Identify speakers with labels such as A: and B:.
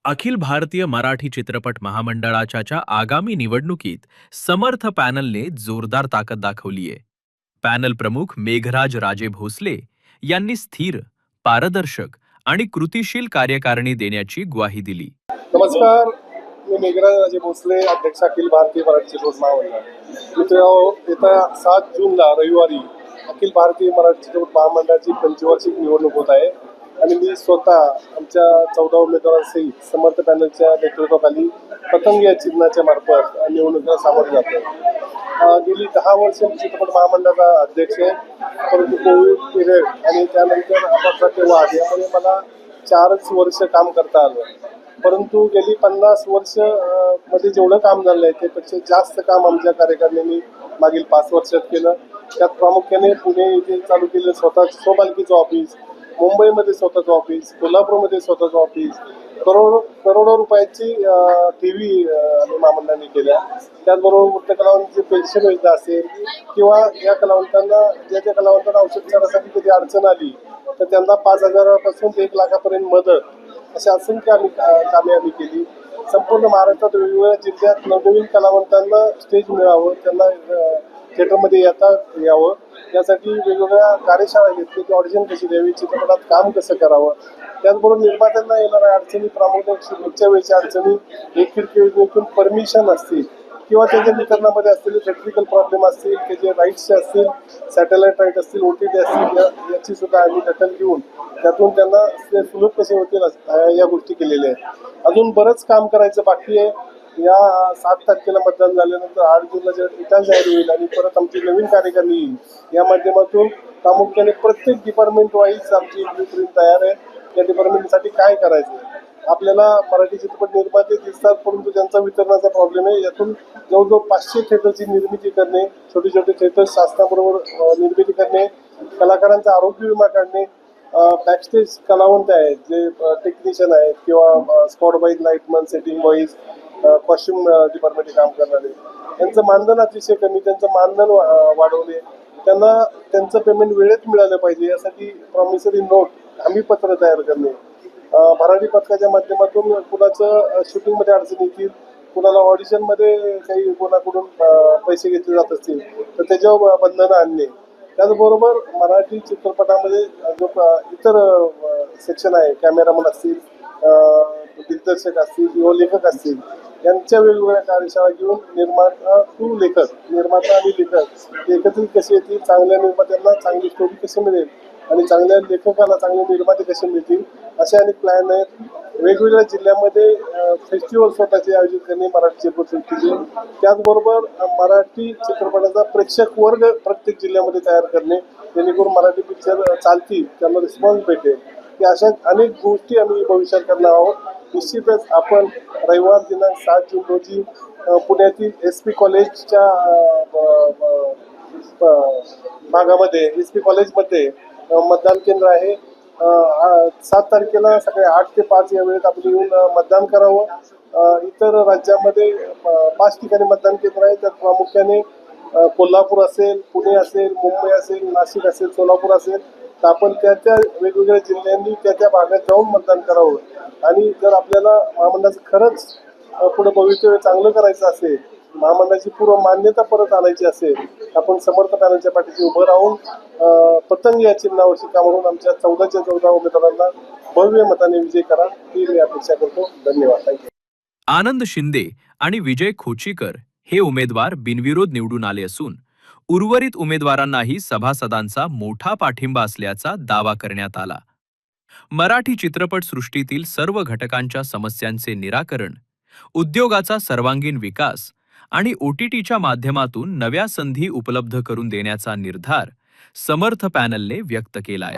A: अखिल भारतीय मराठी चित्रपट महामंडळाच्या आगामी निवडणुकीत समर्थ पॅनलने जोरदार ताकद दाखवलीये. पॅनल प्रमुख मेघराज राजे भोसले यांनी स्थिर, पारदर्शक आणि कृतिशील कार्यकारिणी देण्याची ग्वाही दिली.
B: नमस्कार, मी मेघराज राजे भोसले, अध्यक्ष अखिल भारतीय मराठी चित्रपट महामंडळ. मित्रांनो, येत्या 7 जूनला रविवारी अखिल भारतीय मराठी चित्रपट महामंडळाची पंचवार्षिक निवडणूक होत आहे आणि मी स्वतः आमच्या 14 उमेदवारांसहित समर्थ पॅनलच्या नेतृत्वाखाली पतंग या चिन्हाच्या मार्फत निवडणुकीला सामोरे जातो. गेली 10 वर्ष मी चित्रपट महामंडळाचा अध्यक्ष आहे, परंतु कोविड पिरियड आणि त्यानंतर अपघाताचे वाद यामुळे मला 4च वर्ष काम करता आलं. परंतु गेली 50 वर्ष मध्ये जेवढं काम झालं आहे त्यापेक्षा जास्त काम आमच्या कार्यकारिणीने मागील 5 वर्षात केलं. त्यात प्रामुख्याने पुणे येथे चालू केलं स्वमालकीचं ऑफिस, मुंबईमध्ये स्वतःचं ऑफिस, कोल्हापूरमध्ये स्वतःचं ऑफिस, करोडो रुपयाची TV आम्ही महामंडळाने केल्या. त्याचबरोबर वृत्त कलावंतांची पेन्शन योजना असेल किंवा या कलावंतांना ज्या कलावंतांना औषधोपचारासाठी कधी अडचण आली तर त्यांना 5,000पासून ते 1 लाखापर्यंत मदत, अशा असंख्य कामे आम्ही केली. संपूर्ण महाराष्ट्रात वेगवेगळ्या जिल्ह्यात नवनवीन कलावंतांना स्टेज मिळावं, त्यांना थिएटरमध्ये यावं यासाठी वेगवेगळ्या कार्यशाळा घेतली की ऑडिशन कशी द्यावी, चित्रपटात काम कसं करावं. त्याचबरोबर निर्मात्यांना येणाऱ्या अडचणी, प्रामुख्याने शूटिंगच्या वेळच्या अडचणी, एक खिडकी योजनेतून परमिशन असतील किंवा त्याच्या वितरणामध्ये असलेले टेक्निकल प्रॉब्लेम असतील, त्याचे राईट्स असतील, सॅटेलाईट राईट असतील, OTT असतील, याची सुद्धा आम्ही दखल घेऊन त्यातून त्यांना सुलभ कसे होतील या गोष्टी केलेल्या आहेत. अजून बरंच काम करायचं बाकी आहे. या 7 तारखेला मतदान झाल्यानंतर 8 जूनला जेव्हा निकाल जाहीर होईल आणि परत आमची नवीन कार्यकारिणी येईल, या माध्यमातून प्रामुख्याने प्रत्येक डिपार्टमेंट वाईज आमची ब्लूप्रिंट तयार आहे. त्या डिपार्टमेंटसाठी काय करायचं, आपल्याला मराठी चित्रपट निर्माते दिसतात परंतु त्यांचा वितरणाचा प्रॉब्लेम आहे. यातून जवळजवळ 500 थिएटरची निर्मिती करणे, छोटे छोटे थिएटर शासनाबरोबर निर्मिती करणे, कलाकारांचा आरोग्य विमा काढणे, बॅकस्टेज कलावंत आहेत जे टेक्निशियन आहेत किंवा spot wise, lightman, setting wise, costume डिपार्टमेंटचे काम करणारे, त्यांचं मानधन अतिशय कमी, त्यांचं मानधन वाढवणे, त्यांना त्यांचं पेमेंट वेळेत मिळालं पाहिजे यासाठी प्रॉमिसरी नोट, हमी पत्र तयार करणे, भरारी पथकाच्या माध्यमातून कुणाचं शूटिंगमध्ये अडचणी येतील, कुणाला ऑडिशनमध्ये काही कोणाकडून पैसे घेतले जात असतील तर त्याच्यावर बंधनं आणणे. त्याचबरोबर मराठी चित्रपटामध्ये जो इतर सेक्शन आहे, कॅमेरामन असतील, दिग्दर्शक असतील किंवा लेखक असतील, यांच्या वेगवेगळ्या कार्यशाळा घेऊन निर्माता आणि लेखक एकत्रित कसे येतील, चांगल्या निर्मात्यांना चांगली स्टोरी कशी मिळेल आणि चांगल्या लेखकाला चांगले निर्माते कसे मिळतील, असे अनेक प्लॅन आहेत. वेगवेगळ्या जिल्ह्यामध्ये फेस्टिवल स्वतःचे आयोजित करणे मराठी चित्रपटसृष्टीचे, त्याचबरोबर मराठी चित्रपटाचा प्रेक्षक वर्ग प्रत्येक जिल्ह्यामध्ये तयार करणे, जेणेकरून मराठी पिक्चर चालतील, त्यांना रिस्पॉन्स भेटेल. या अशा अनेक गोष्टी आम्ही भविष्यात करणार आहोत. निश्चितच आपण रविवार दिनांक 7 जून रोजी पुण्यातील SP कॉलेजच्या भागामध्ये, SP कॉलेजमध्ये मतदान केंद्र आहे. 7 तारखेला सकाळी 8 ते 5 या वेळेत आपण येऊन मतदान करावं. इतर राज्यामध्ये 5 ठिकाणी मतदान केंद्र आहे. त्यात प्रामुख्याने कोल्हापूर असेल, पुणे असेल, मुंबई असेल, नाशिक असेल, सोलापूर असेल, तर आपण त्या वेगवेगळ्या जिल्ह्यांनी त्या भागात जाऊन मतदान करावं. आणि जर आपल्याला महामंडळाचं खरंच पुढे भविष्य चांगलं करायचं असेल, महामंडळाची पूर्व मान्यता परत आणायची असेल, आपण समर्थ पॅनलच्या पाठीशी उभं राहून पतंग या चिन्हावरची काम करून आमच्या 14च्या 14 उमेदवारांना भव्य मताने विजय करा, ही मी अपेक्षा करतो. धन्यवाद. थँक्यू.
A: आनंद शिंदे आणि विजय खोचीकर हे उमेदवार बिनविरोध निवडून आले असून उर्वरित उमेदवारांनाही सभासदांचा मोठा पाठिंबा असल्याचा दावा करण्यात आला. मराठी चित्रपटसृष्टीतील सर्व घटकांच्या समस्यांचे निराकरण, उद्योगाचा सर्वांगीण विकास आणि OTTच्या माध्यमातून नव्या संधी उपलब्ध करून देण्याचा निर्धार समर्थ पॅनलने व्यक्त केलाय.